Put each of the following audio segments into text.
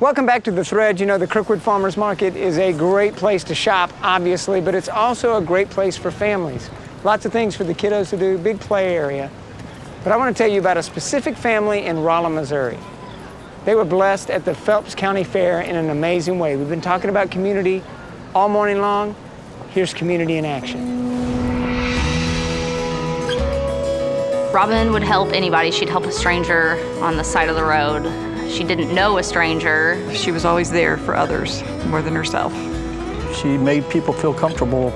Welcome back to The Thread. You know, the Kirkwood Farmers Market is a great place to shop, obviously, but it's also a great place for families. Lots of things for the kiddos to do, big play area. But I want to tell you about a specific family in Rolla, Missouri. They were blessed at the Phelps County Fair in an amazing way. We've been talking about community all morning long. Here's community in action. Robin would help anybody. She'd help a stranger on the side of the road. She didn't know a stranger. She was always there for others more than herself. She made people feel comfortable,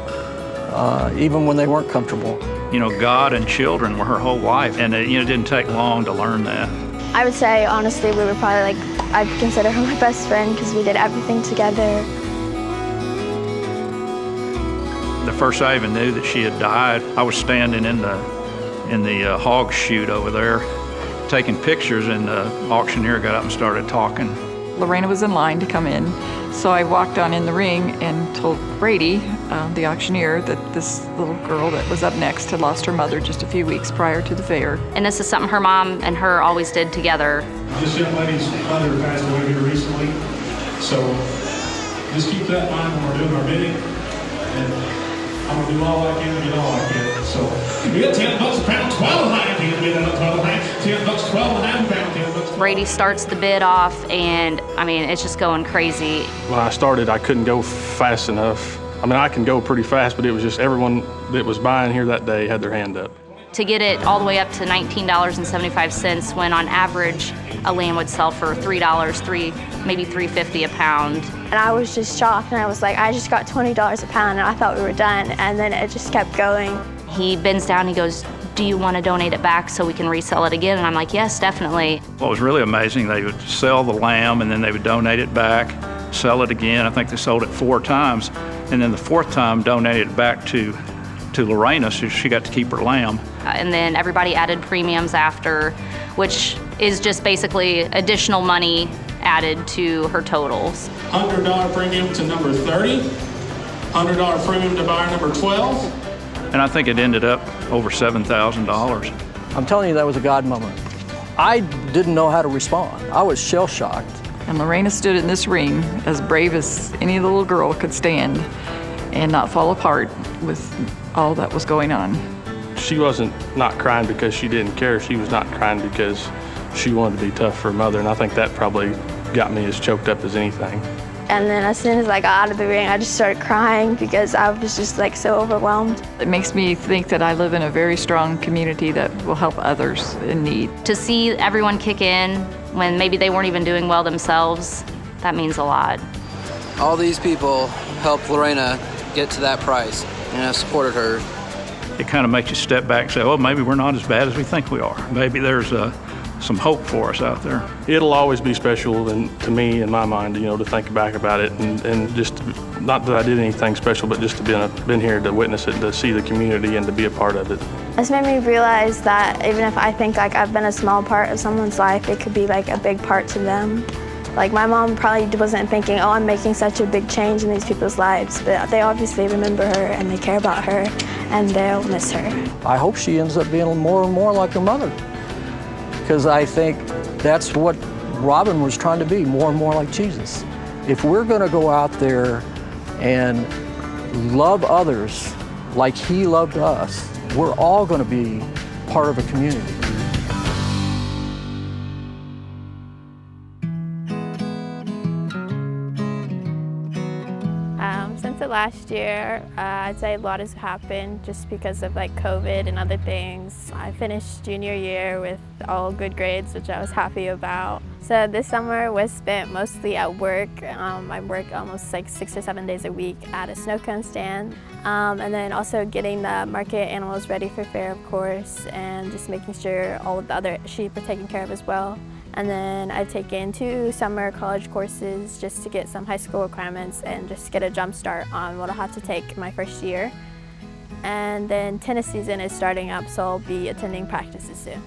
even when they weren't comfortable. You know, God and children were her whole life, and it didn't take long to learn that. I would say, honestly, we were probably I'd consider her my best friend because we did everything together. The first I even knew that she had died, I was standing in the hog chute over there, taking pictures, and the auctioneer got up and started talking. Lorena was in line to come in, so I walked on in the ring and told Brady, the auctioneer, that this little girl that was up next had lost her mother just a few weeks prior to the fair. And this is something her mom and her always did together. This young lady's mother passed away here recently, so just keep that in mind when we're doing our bidding. And I'm gonna do all I can to get all I can. So we got $10 a pound, 12 and a half. You can get that 12 and a half, $10, 12 and a half a pound, $10. Brady starts the bid off, and I mean, it's just going crazy. When I started, I couldn't go fast enough. I mean, I can go pretty fast, but it was just everyone that was buying here that day had their hand up. To get it all the way up to $19.75, when on average a lamb would sell for $3, maybe $3.50 a pound. And I was just shocked, and I was like, I just got $20 a pound, and I thought we were done, and then it just kept going. He bends down and he goes, "Do you want to donate it back so we can resell it again?" And I'm like, "Yes, definitely." What was really amazing, they would sell the lamb and then they would donate it back, sell it again. I think they sold it 4 times, and then the 4th time donated it back to Lorena, so she got to keep her lamb. And then everybody added premiums after, which is just basically additional money added to her totals. $100 premium to number 30, $100 premium to buyer number 12. And I think it ended up over $7,000. I'm telling you, that was a God moment. I didn't know how to respond. I was shell-shocked. And Lorena stood in this ring as brave as any little girl could stand and not fall apart with all that was going on. She wasn't not crying because she didn't care. She was not crying because she wanted to be tough for her mother, and I think that probably got me as choked up as anything. And then as soon as I got out of the ring, I just started crying because I was just so overwhelmed. It makes me think that I live in a very strong community that will help others in need. To see everyone kick in when maybe they weren't even doing well themselves, that means a lot. All these people helped Lorena get to that price and have supported her. It kind of makes you step back and say, oh, maybe we're not as bad as we think we are. Maybe there's some hope for us out there. It'll always be special to me, in my mind, to think back about it, and just, not that I did anything special, but just to been here to witness it, to see the community and to be a part of it. This made me realize that even if I think I've been a small part of someone's life, it could be a big part to them. My mom probably wasn't thinking, oh, I'm making such a big change in these people's lives, but they obviously remember her and they care about her and they'll miss her. I hope she ends up being more and more like her mother, because I think that's what Robin was trying to be, more and more like Jesus. If we're going to go out there and love others like he loved us, we're all going to be part of a community. Since the last year, I'd say a lot has happened just because of COVID and other things. I finished junior year with all good grades, which I was happy about. So this summer was spent mostly at work. I work almost 6 or 7 days a week at a snow cone stand. And then also getting the market animals ready for fair, of course, and just making sure all of the other sheep are taken care of as well. And then I've taken 2 summer college courses just to get some high school requirements and just get a jump start on what I'll have to take my first year. And then tennis season is starting up, so I'll be attending practices soon.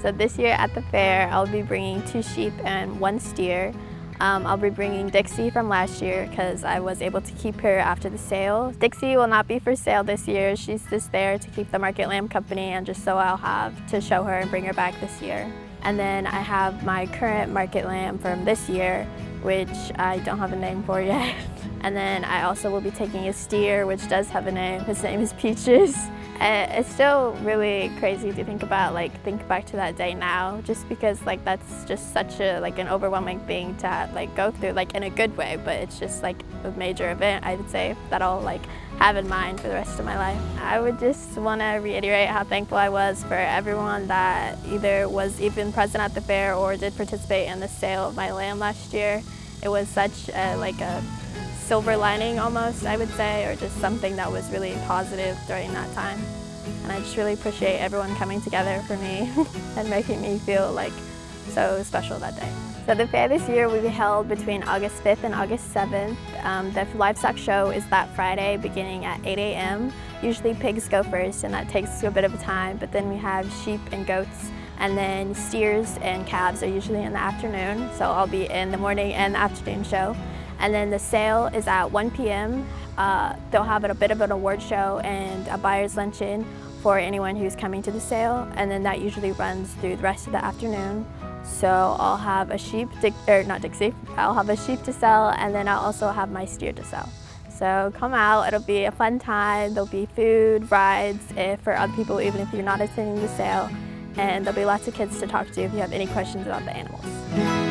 So this year at the fair, I'll be bringing 2 sheep and 1 steer. I'll be bringing Dixie from last year because I was able to keep her after the sale. Dixie will not be for sale this year. She's just there to keep the Market Lamb Company and just so I'll have to show her and bring her back this year. And then I have my current market lamb from this year which I don't have a name for yet. And then I also will be taking a steer, which does have a name. His name is Peaches. It's still really crazy to think about, think back to that day now, just because that's just such a an overwhelming thing to go through, in a good way, but it's just a major event, I would say, that I'll have in mind for the rest of my life. I would just want to reiterate how thankful I was for everyone that either was even present at the fair or did participate in the sale of my lamb last year. It was such a silver lining almost, I would say, or just something that was really positive during that time. And I just really appreciate everyone coming together for me and making me feel so special that day. So the fair this year will be held between August 5th and August 7th. The livestock show is that Friday beginning at 8 a.m. Usually pigs go first, and that takes a bit of a time, but then we have sheep and goats, and then steers and calves are usually in the afternoon, so I'll be in the morning and the afternoon show. And then the sale is at 1 p.m. They'll have a bit of an award show and a buyer's luncheon for anyone who's coming to the sale, and then that usually runs through the rest of the afternoon. So I'll have a sheep, I'll have a sheep to sell, and then I'll also have my steer to sell. So come out, it'll be a fun time. There'll be food, rides for other people, even if you're not attending the sale, and there'll be lots of kids to talk to if you have any questions about the animals.